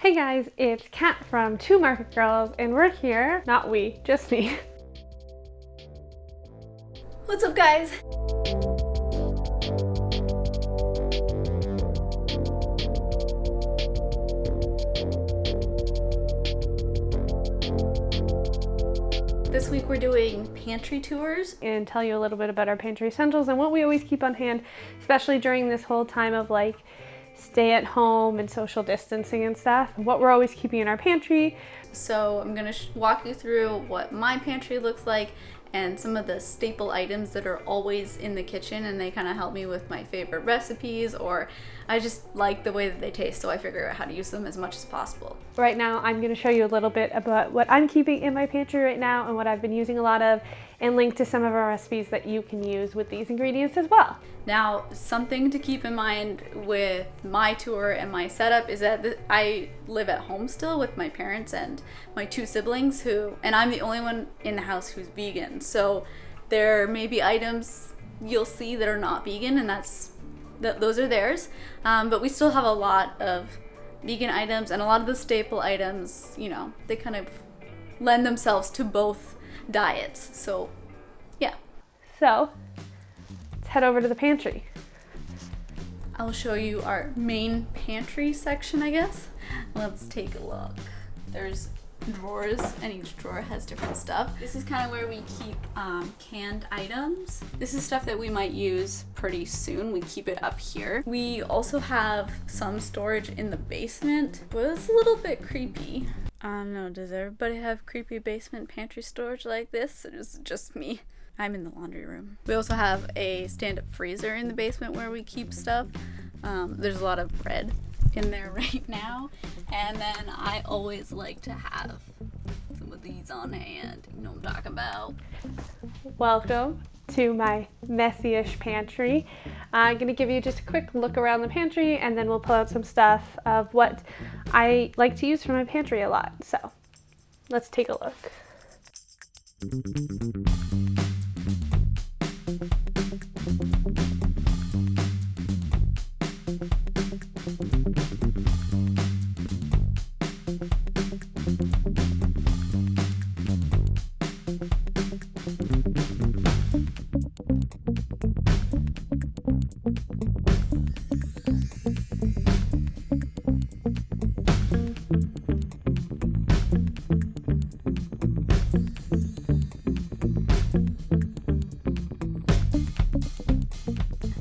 Hey guys, it's Kat from Two Market Girls, and we're here, not we, just me. What's up, guys? This week we're doing pantry tours And tell you a little bit about our pantry essentials and what we always keep on hand, especially during this whole time of like stay at home and social distancing and stuff, what we're always keeping in our pantry. So I'm gonna walk you through what my pantry looks like and some of the staple items that are always in the kitchen, and they kind of help me with my favorite recipes, or I just like the way that they taste, so I figure out how to use them as much as possible. Right now I'm going to show you a little bit about what I'm keeping in my pantry right now and what I've been using a lot of, and link to some of our recipes that you can use with these ingredients as well. Now, something to keep in mind with my tour and my setup is that I live at home still with my parents and my two siblings and I'm the only one in the house who's vegan. So there may be items you'll see that are not vegan, and those are theirs. But we still have a lot of vegan items, and a lot of the staple items, they kind of lend themselves to both diets. So yeah. So let's head over to the pantry. I'll show you our main pantry section, I guess. Let's take a look. There's drawers, and each drawer has different stuff. This is kind of where we keep canned items. This is stuff that we might use pretty soon. We keep it up here. We also have some storage in the basement, but it's a little bit creepy. I don't know, does everybody have creepy basement pantry storage like this, or is it just me? I'm in the laundry room. We also have a stand-up freezer in the basement where we keep stuff. There's a lot of bread in there right now, and then I always like to have some of these on hand. You know what I'm talking about. Welcome to my messy-ish pantry. I'm gonna give you just a quick look around the pantry, and then we'll pull out some stuff of what I like to use for my pantry a lot. So let's take a look.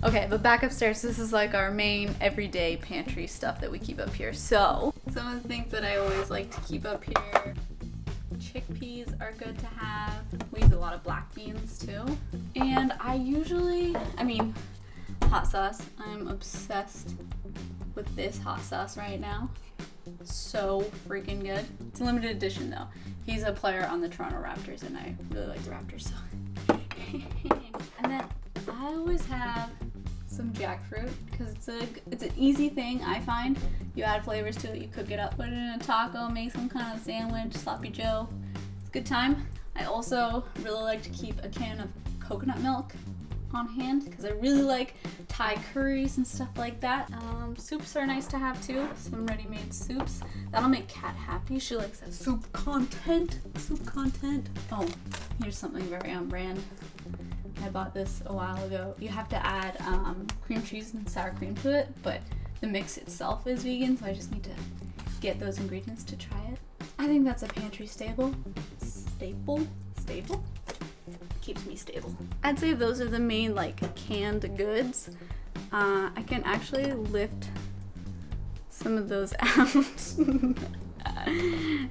Okay, but back upstairs, this is like our main everyday pantry stuff that we keep up here. So, some of the things that I always like to keep up here, chickpeas are good to have. We use a lot of black beans too. And hot sauce. I'm obsessed with this hot sauce right now. So freaking good. It's a limited edition though. He's a player on the Toronto Raptors, and I really like the Raptors, so. And then I always have some jackfruit, because it's an easy thing, I find. You add flavors to it, you cook it up, put it in a taco, make some kind of sandwich, sloppy joe. It's a good time. I also really like to keep a can of coconut milk on hand, because I really like Thai curries and stuff like that. Soups are nice to have too, some ready-made soups. That'll make Kat happy. She likes that soup content. Oh, here's something very on brand. I bought this a while ago. You have to add cream cheese and sour cream to it, but the mix itself is vegan, so I just need to get those ingredients to try it. I think that's a pantry staple. Keeps me stable. I'd say those are the main canned goods. I can actually lift some of those out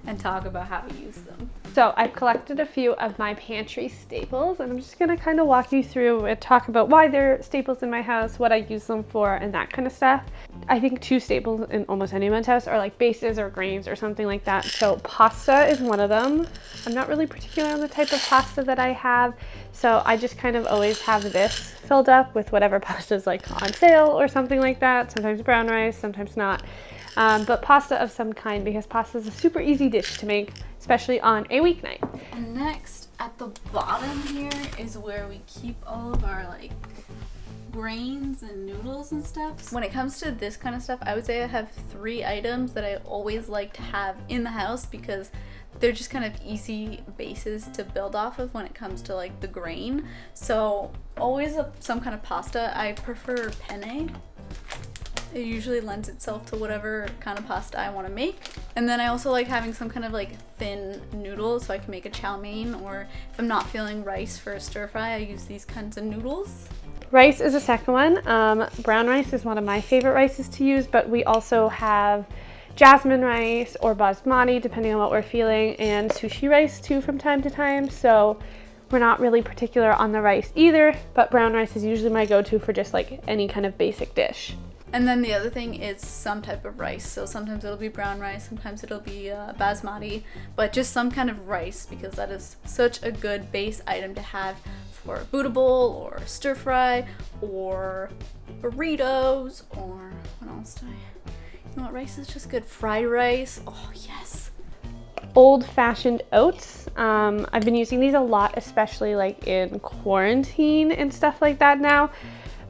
and talk about how to use them. So I've collected a few of my pantry staples, and I'm just gonna kind of walk you through and talk about why they're staples in my house, what I use them for, and that kind of stuff. I think two staples in almost anyone's house are like bases or grains or something like that. So pasta is one of them. I'm not really particular on the type of pasta that I have, so I just kind of always have this filled up with whatever pasta is like on sale or something like that. Sometimes brown rice, sometimes not. But pasta of some kind, because pasta is a super easy dish to make, especially on a weeknight. And next, at the bottom here is where we keep all of our grains and noodles and stuff. When it comes to this kind of stuff, I would say I have 3 items that I always like to have in the house because they're just kind of easy bases to build off of when it comes to like the grain. So always some kind of pasta. I prefer penne. It usually lends itself to whatever kind of pasta I want to make. And then I also like having some kind of like thin noodles so I can make a chow mein, or if I'm not feeling rice for a stir fry, I use these kinds of noodles. Rice is a second one. Brown rice is one of my favorite rices to use, but we also have jasmine rice or basmati depending on what we're feeling, and sushi rice too from time to time. So we're not really particular on the rice either, but brown rice is usually my go-to for just like any kind of basic dish. And then the other thing is some type of rice. So sometimes it'll be brown rice, sometimes it'll be basmati, but just some kind of rice because that is such a good base item to have for a Buddha bowl or stir fry or burritos or what else do I? You know what, rice is just good. Fried rice. Oh yes. Old-fashioned oats. I've been using these a lot, especially like in quarantine and stuff like that now.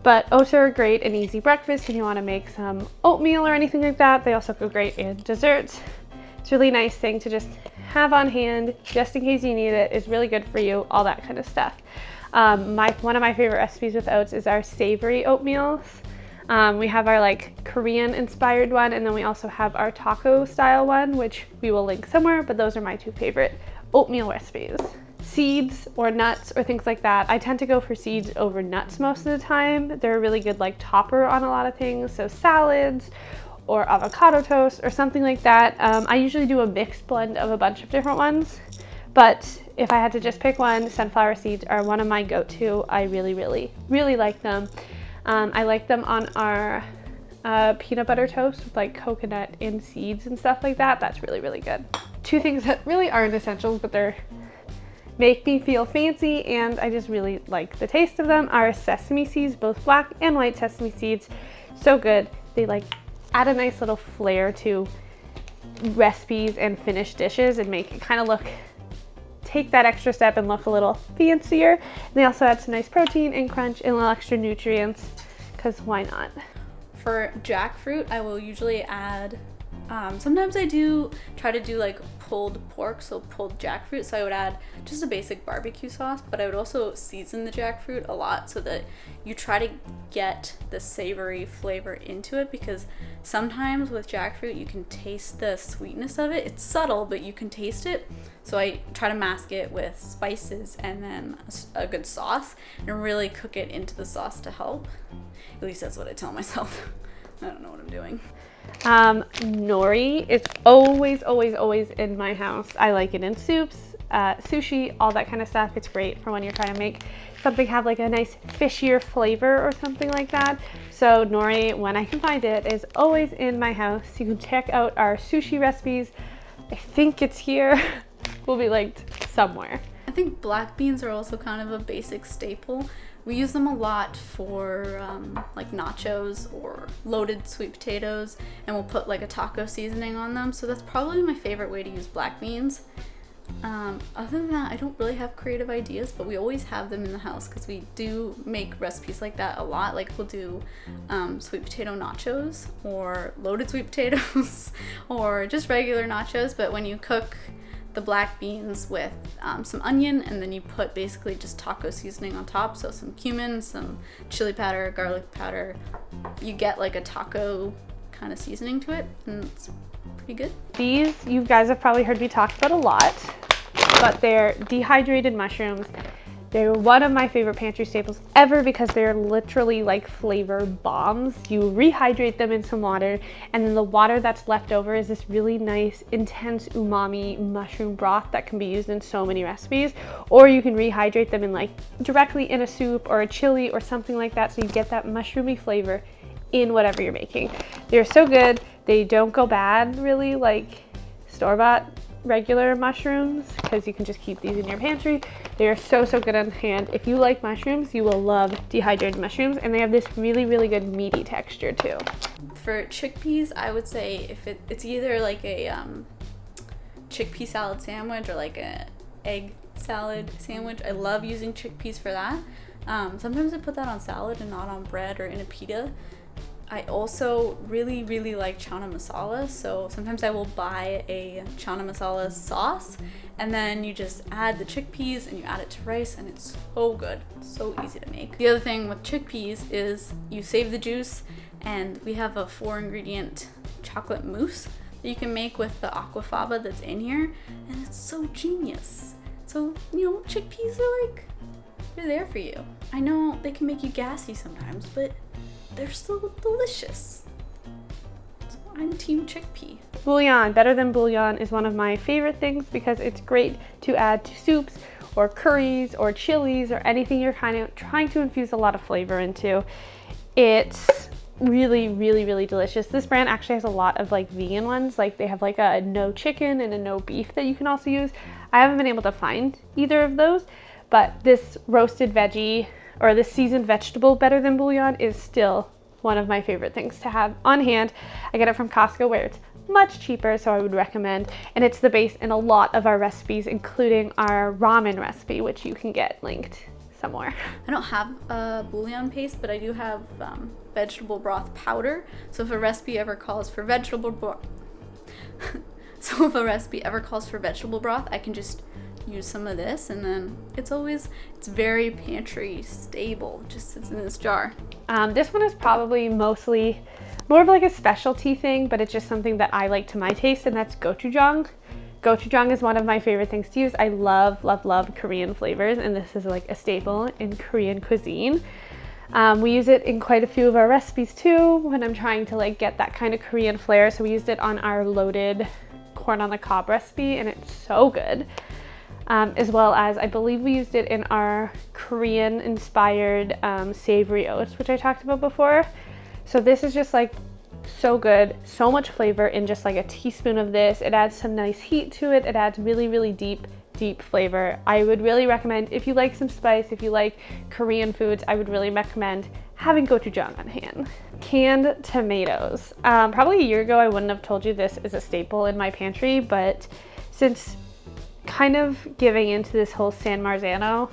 But oats are a great and easy breakfast if you want to make some oatmeal or anything like that. They also go great in desserts. It's a really nice thing to just have on hand just in case you need it. It's really good for you, all that kind of stuff. One of my favorite recipes with oats is our Savoury oatmeals. We have our like Korean inspired one, and then we also have our taco style one, which we will link somewhere, but those are my 2 favorite oatmeal recipes. Seeds or nuts or things like that. I tend to go for seeds over nuts most of the time. They're a really good like topper on a lot of things, so salads or avocado toast or something like that. I usually do a mixed blend of a bunch of different ones, but if I had to just pick one, sunflower seeds are one of my go-to. I really, really, really like them. I like them on our peanut butter toast with like coconut and seeds and stuff like that. That's really, really good. 2 things that really aren't essentials, but they're make me feel fancy and I just really like the taste of them, are sesame seeds, both black and white sesame seeds. So good. They like add a nice little flair to recipes and finished dishes and make it kind of take that extra step and look a little fancier. And they also add some nice protein and crunch and a little extra nutrients, because why not? For jackfruit, I will usually add, sometimes I do try to do like pulled pork, so pulled jackfruit, so I would add just a basic barbecue sauce, but I would also season the jackfruit a lot so that you try to get the savory flavor into it, because sometimes with jackfruit you can taste the sweetness of it. It's subtle, but you can taste it, so I try to mask it with spices and then a good sauce and really cook it into the sauce to help. At least that's what I tell myself. I don't know what I'm doing. Nori is always in my house. I like it in soups, sushi, all that kind of stuff. It's great for when you're trying to make something have like a nice fishier flavor or something like that. So nori, when I can find it, is always in my house. You can check out our sushi recipes. I think it's here. Will be linked somewhere. I think black beans are also kind of a basic staple. We use them a lot for like nachos or loaded sweet potatoes, and we'll put like a taco seasoning on them. So that's probably my favorite way to use black beans. Other than that, I don't really have creative ideas, but we always have them in the house because we do make recipes like that a lot. Like we'll do sweet potato nachos or loaded sweet potatoes or just regular nachos. But when you cook the black beans with some onion, and then you put basically just taco seasoning on top, so some cumin, some chili powder, garlic powder, you get like a taco kind of seasoning to it, and it's pretty good. These you guys have probably heard me talk about a lot, but they're dehydrated mushrooms. They're one of my favorite pantry staples ever because they're literally like flavor bombs. You rehydrate them in some water, and then the water that's left over is this really nice, intense umami mushroom broth that can be used in so many recipes. Or you can rehydrate them in like directly in a soup or a chili or something like that, so you get that mushroomy flavor in whatever you're making. They're so good. They don't go bad really like store-bought regular mushrooms, because you can just keep these in your pantry. They are so good on hand. If you like mushrooms, you will love dehydrated mushrooms, and they have this really good meaty texture too. For chickpeas, I would say if it's either like a chickpea salad sandwich or like a egg salad sandwich. I love using chickpeas for that. Sometimes I put that on salad and not on bread or in a pita. I also really, really like chana masala, so sometimes I will buy a chana masala sauce, and then you just add the chickpeas and you add it to rice, and it's so good. It's so easy to make. The other thing with chickpeas is you save the juice, and we have a 4-ingredient chocolate mousse that you can make with the aquafaba that's in here, and it's so genius. So, you know, chickpeas are like, they're there for you. I know they can make you gassy sometimes, but they're still delicious. So I'm team chickpea. Bouillon, better than bouillon, is one of my favorite things because it's great to add to soups or curries or chilies or anything you're kind of trying to infuse a lot of flavor into. It's really, really, really delicious. This brand actually has a lot of like vegan ones. Like they have like a no chicken and a no beef that you can also use. I haven't been able to find either of those, but this roasted veggie or this seasoned vegetable better than bouillon is still one of my favorite things to have on hand. I get it from Costco where it's much cheaper, so I would recommend. And it's the base in a lot of our recipes, including our ramen recipe, which you can get linked somewhere. I don't have a bouillon paste, but I do have vegetable broth powder. So if a recipe ever calls for vegetable broth, I can just use some of this, and then it's very pantry stable, just sits in this jar. This one is probably mostly more of like a specialty thing, but it's just something that I like to my taste, and that's gochujang. Gochujang is one of my favorite things to use. I love, love, love Korean flavors, and this is like a staple in Korean cuisine. We use it in quite a few of our recipes too when I'm trying to like get that kind of Korean flair. So we used it on our loaded corn on the cob recipe, and it's so good. As well as I believe we used it in our Korean inspired savory oats, which I talked about before. So this is just like so good, so much flavor in just like a teaspoon of this. It adds some nice heat to it. It adds really, really deep flavor. I would really recommend, if you like some spice, if you like Korean foods, I would really recommend having gochujang on hand. Canned tomatoes. Probably a year ago I wouldn't have told you this is a staple in my pantry, but since kind of giving into this whole San Marzano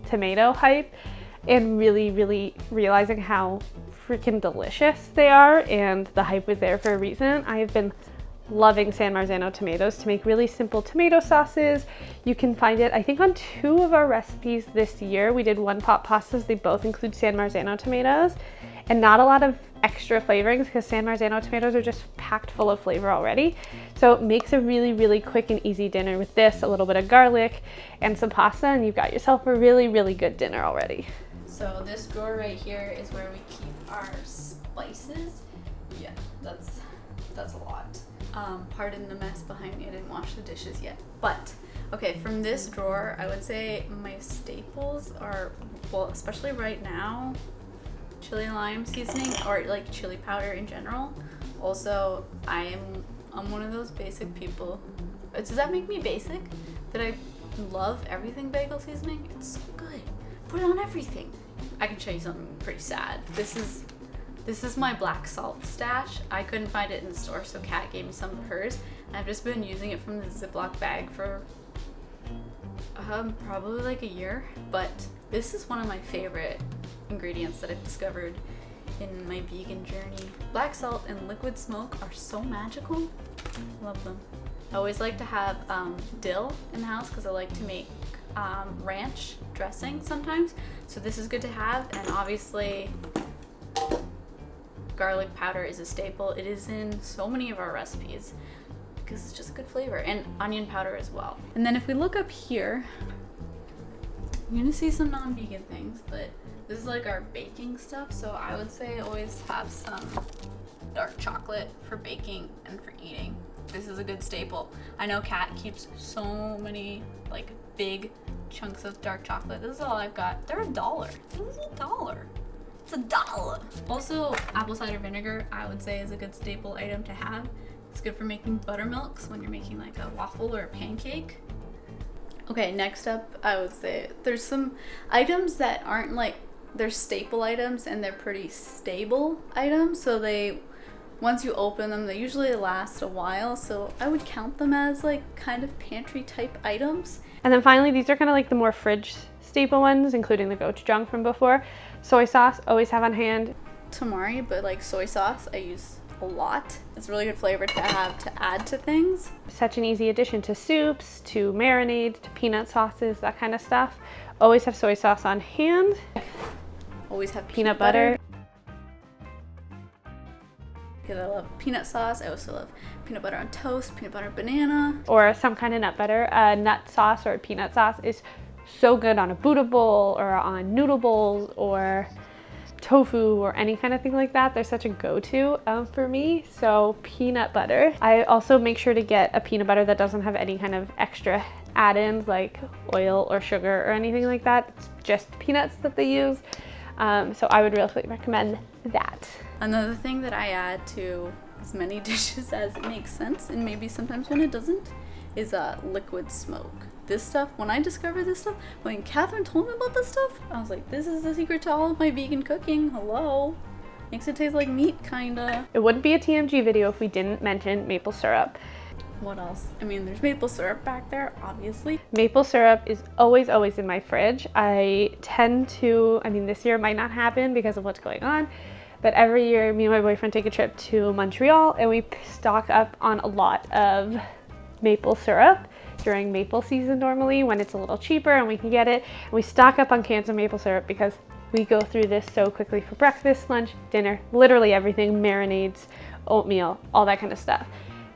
tomato hype and really, really realizing how freaking delicious they are, and the hype was there for a reason, I have been loving San Marzano tomatoes to make really simple tomato sauces. You can find it, I think, on 2 of our recipes this year. We did one pot pastas. They both include San Marzano tomatoes, and not a lot of extra flavorings because San Marzano tomatoes are just packed full of flavor already. So it makes a really, really quick and easy dinner with this, a little bit of garlic and some pasta, and you've got yourself a really, really good dinner already. So this drawer right here is where we keep our spices. Yeah, that's a lot. Pardon the mess behind me. I didn't wash the dishes yet. But okay, from this drawer, I would say my staples are, well, especially right now, chili lime seasoning, or like chili powder in general. Also, I'm one of those basic people. Does that make me basic? That I love everything bagel seasoning? It's so good. Put it on everything. I can show you something pretty sad. This is my black salt stash. I couldn't find it in the store, so Kat gave me some of hers. And I've just been using it from the Ziploc bag for probably like a year. But this is one of my favorite ingredients that I've discovered in my vegan journey. Black salt and liquid smoke are so magical. Love them. I always like to have dill in the house because I like to make ranch dressing sometimes. So this is good to have, and obviously garlic powder is a staple. It is in so many of our recipes because it's just a good flavor, and onion powder as well. And then if we look up here, you're gonna see some non-vegan things, but this is like our baking stuff. So I would say always have some dark chocolate for baking and for eating. This is a good staple. I know Kat keeps so many like big chunks of dark chocolate. This is all I've got. They're $1. This is $1. It's $1. Also, apple cider vinegar, I would say, is a good staple item to have. It's good for making buttermilks when you're making like a waffle or a pancake. Okay, next up, I would say there's some items that aren't like, they're staple items and they're pretty stable items. So once you open them, they usually last a while. So I would count them as like kind of pantry type items. And then finally, these are kind of like the more fridge staple ones, including the gochujang from before. Soy sauce, always have on hand. Tamari, but like soy sauce, I use a lot. It's a really good flavor to have to add to things. Such an easy addition to soups, to marinades, to peanut sauces, that kind of stuff. Always have soy sauce on hand. Always have Peanut butter. Because I love peanut sauce. I also love peanut butter on toast, peanut butter banana. Or some kind of nut butter. A nut sauce or a peanut sauce is so good on a Buddha bowl or on noodle bowls or tofu or any kind of thing like that. They're such a go-to for me. So peanut butter. I also make sure to get a peanut butter that doesn't have any kind of extra add-ins like oil or sugar or anything like that. It's just peanuts that they use. So I would really recommend that. Another thing that I add to as many dishes as it makes sense, and maybe sometimes when it doesn't, is liquid smoke. This stuff, when I discovered this stuff, when Catherine told me about this stuff, I was like, this is the secret to all of my vegan cooking. Hello. Makes it taste like meat, kinda. It wouldn't be a TMG video if we didn't mention maple syrup. What else? I mean, there's maple syrup back there, obviously. Maple syrup is always in my fridge. I tend to, I mean, this year might not happen because of what's going on, but every year me and my boyfriend take a trip to Montreal and we stock up on a lot of maple syrup during maple season normally when it's a little cheaper and we can get it. And we stock up on cans of maple syrup because we go through this so quickly for breakfast, lunch, dinner, literally everything, marinades, oatmeal, all that kind of stuff.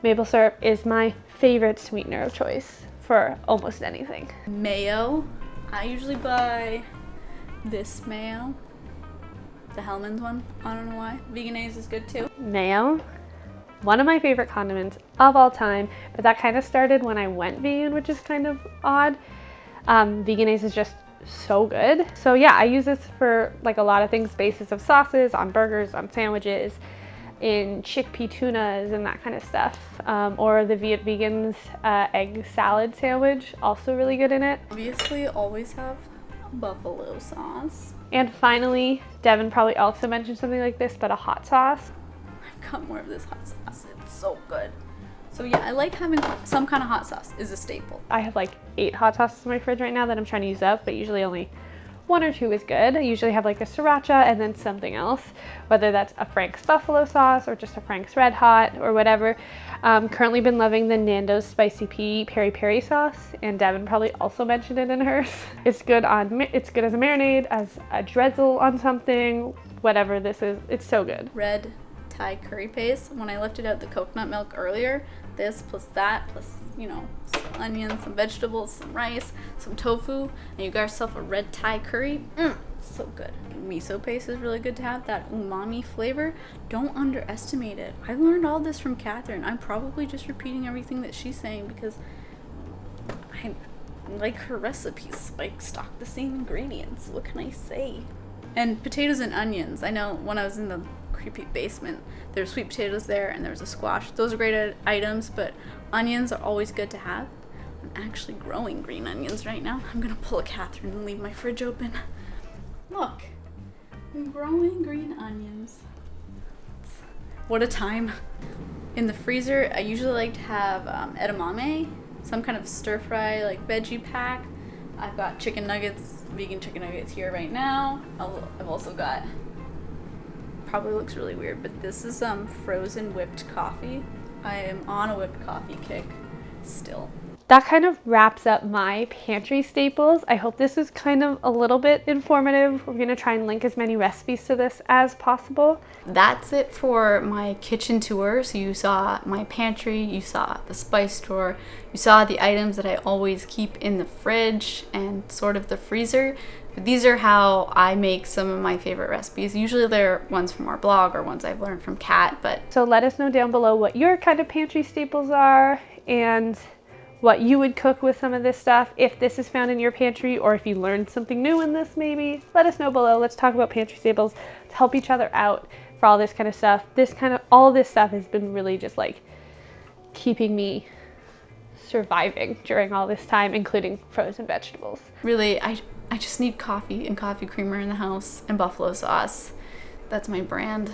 Maple syrup is my favorite sweetener of choice for almost anything. Mayo. I usually buy this mayo. The Hellmann's one. I don't know why. Vegenaise is good too. Mayo. One of my favorite condiments of all time, but that kind of started when I went vegan, which is kind of odd. Vegenaise is just so good. So yeah, I use this for like a lot of things, bases of sauces, on burgers, on sandwiches, in chickpea tunas and that kind of stuff. Or the Viet Vegan's egg salad sandwich, also really good in it. Obviously, always have buffalo sauce. And finally, Devin probably also mentioned something like this, but a hot sauce. I've got more of this hot sauce. It's so good. So yeah, I like having some kind of hot sauce is a staple. I have like 8 hot sauces in my fridge right now that I'm trying to use up, but usually only 1 or 2 is good. I usually have like a sriracha and then something else, whether that's a Frank's buffalo sauce or just a Frank's Red Hot or whatever. Currently been loving the Nando's spicy pea peri peri sauce, and Devin probably also mentioned it in hers. It's good as a marinade, as a drizzle on something, whatever this is. It's so good. Red Thai curry paste. When I lifted out the coconut milk earlier, this plus that plus, you know, some onions, some vegetables, some rice, some tofu, and you got yourself a red Thai curry. So good. Miso paste is really good to have that umami flavor. Don't underestimate it. I learned all this from Catherine. I'm probably just repeating everything that she's saying because I like her recipes. Like, stock the same ingredients. What can I say? And potatoes and onions. I know when I was in the creepy basement, there's sweet potatoes there and there's a squash. Those are great items, but onions are always good to have. I'm actually growing green onions right now. I'm gonna pull a Catherine and leave my fridge open. Look, I'm growing green onions. What a time. In the freezer, I usually like to have edamame, some kind of stir fry like veggie pack. I've got chicken nuggets, vegan chicken nuggets here right now. I've also got, probably looks really weird, but this is frozen whipped coffee. I am on a whipped coffee kick still. That kind of wraps up my pantry staples. I hope this was kind of a little bit informative. We're gonna try and link as many recipes to this as possible. That's it for my kitchen tour. So you saw my pantry, you saw the spice drawer, you saw the items that I always keep in the fridge and sort of the freezer. But these are how I make some of my favorite recipes. Usually they're ones from our blog or ones I've learned from Kat, but... So let us know down below what your kind of pantry staples are and what you would cook with some of this stuff, if this is found in your pantry or if you learned something new in this maybe. Let us know below. Let's talk about pantry staples to help each other out for all this kind of stuff. All this stuff has been really just like keeping me surviving during all this time, including frozen vegetables. Really, I just need coffee and coffee creamer in the house and buffalo sauce. That's my brand.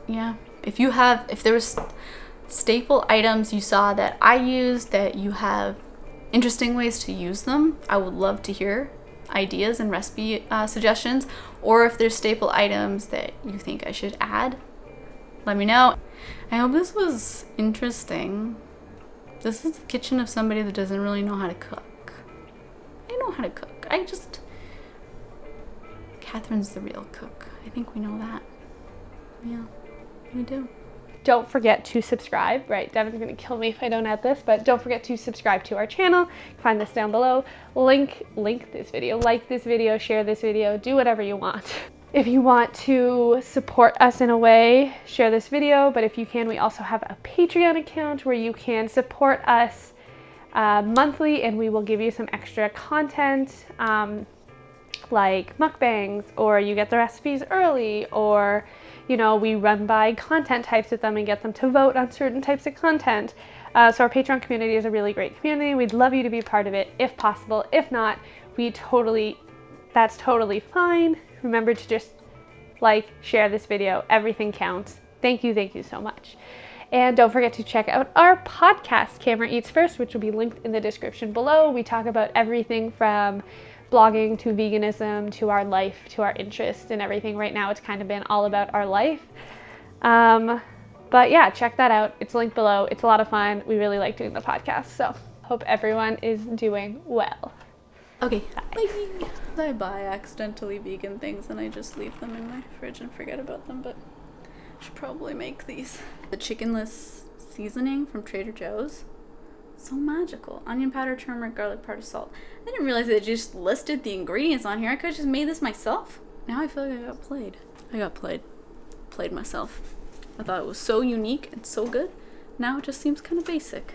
Yeah. If there was staple items you saw that I used, that you have interesting ways to use them, I would love to hear. ideas and recipe suggestions, or if there's staple items that you think I should add, let me know. I hope this was interesting. This is the kitchen of somebody that doesn't really know how to cook. I know how to cook. Catherine's the real cook. I think we know that. Yeah, we do. Don't forget to subscribe, right? Devin's gonna kill me if I don't add this, but don't forget to subscribe to our channel. Find this down below. Link this video, like this video, share this video, do whatever you want. If you want to support us in a way, share this video, but if you can, we also have a Patreon account where you can support us monthly, and we will give you some extra content, like mukbangs, or you get the recipes early, or you know, we run by content types with them and get them to vote on certain types of content. So our Patreon community is a really great community. We'd love you to be part of it if possible. If not, that's totally fine. Remember to just like, share this video. Everything counts. Thank you so much. And don't forget to check out our podcast, Camera Eats First, which will be linked in the description below. We talk about everything from blogging to veganism to our life to our interests and everything. Right now it's kind of been all about our life. But yeah, check that out. It's linked below. It's a lot of fun. We really like doing the podcast. So hope everyone is doing well. Okay, bye. I buy accidentally vegan things and I just leave them in my fridge and forget about them, but I should probably make these. The chickenless seasoning from Trader Joe's. So magical. Onion powder, turmeric, garlic powder, salt. I didn't realize they just listed the ingredients on here. I could have just made this myself. Now I feel like I got played. Played myself. I thought it was so unique and so good. Now it just seems kind of basic.